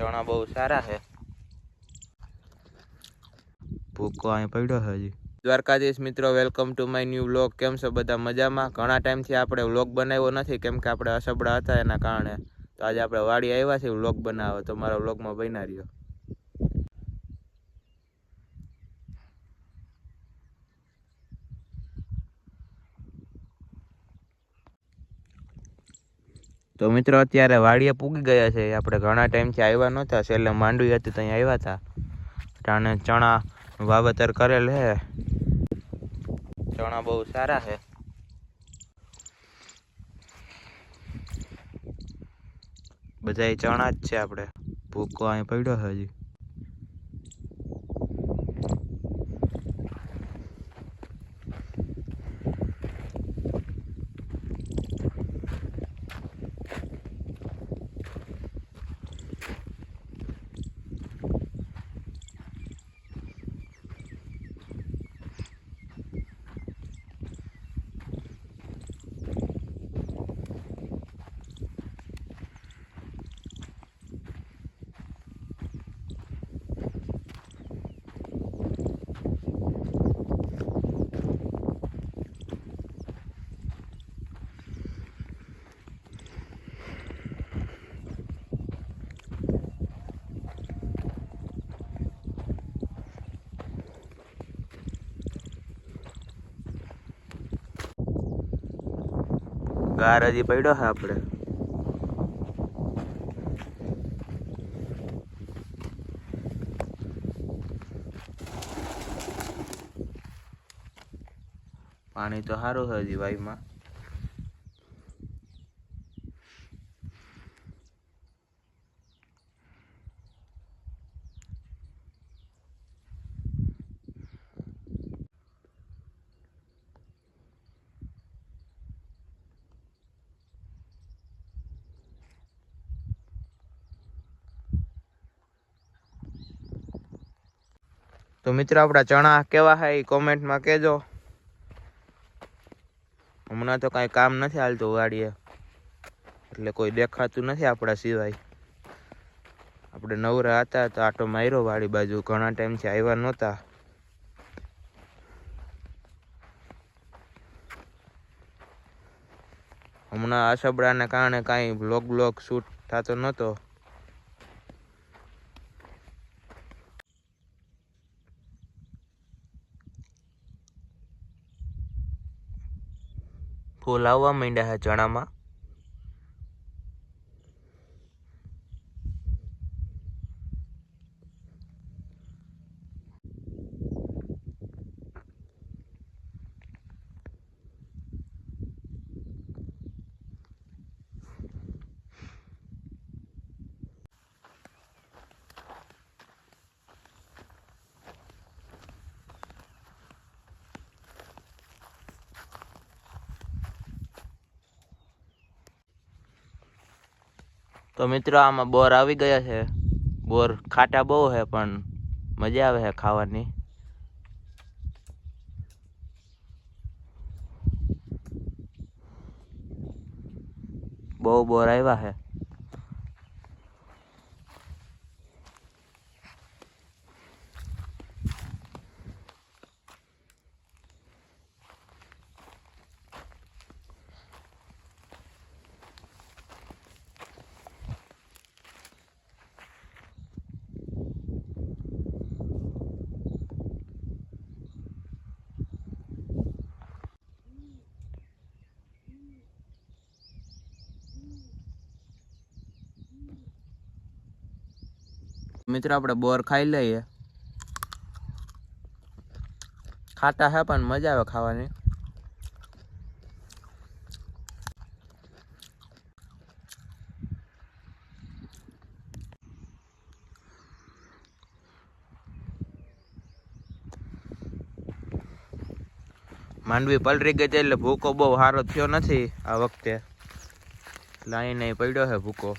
चना बहु सारा है। भूको अहीं पड्यो है हजी। द्वारकाधीश मित्रों, welcome to my new vlog. केम छो बधा मजामां? घणा टाइम थी आपणे व्लॉग बनाव्यो नथी केम के आपणे असबड़ा हता एना कारणे। तो आज आपणे वाड़ी आव्या छे व्लॉग बनाववा, तो मारा व्लॉगमां बन्या रह्यो। तो मित्रों अत्यारे वाड़िए पूगी गया छे। आपणे घणा टाइम थी आव्या नहोता, छेल्ले मांडवी हती तो अहीं आव्या था। टाणे चना वावेतर करेल है। चना बहु सारा है। बधाय चना ज छे। आपणे भूको अहीं पड्यो है हजी। गार हजी पड्यो है आपणे। पानी तो सारू है हजी वाई में। तो मित्रों अपना चना केवा है कॉमेंट में कहजो। हमणा तो कई काम नहीं हालतुं वाड़ीए, એટલે કોઈ દેખાતું નથી આપણા સિવાય। આપણે નવરા હતા તો આટો માર્યો વાડી બાજુ, ઘણા ટાઈમ થી આવ્યા નહોતા। હમણાં આસબડાને કારણે કાંઈ વ્લોગ શૂટ થતો નહોતો। फूल आववा માંડ્યા है चणामां। तो मित्रों आमा बोर आवी गया है। बोर खाटा बहु है पण मजा आवे है खावानी। बहु बोर आव्या है। मित्र अपने बोर खाई लीए। खाता है पण मजा आवे खावानी। मांडवी पलरी गई એટલે ભૂકો બહુ સારો થયો નથી આ વખતે। લાઈ નહીં પડ્યો है ભૂકો।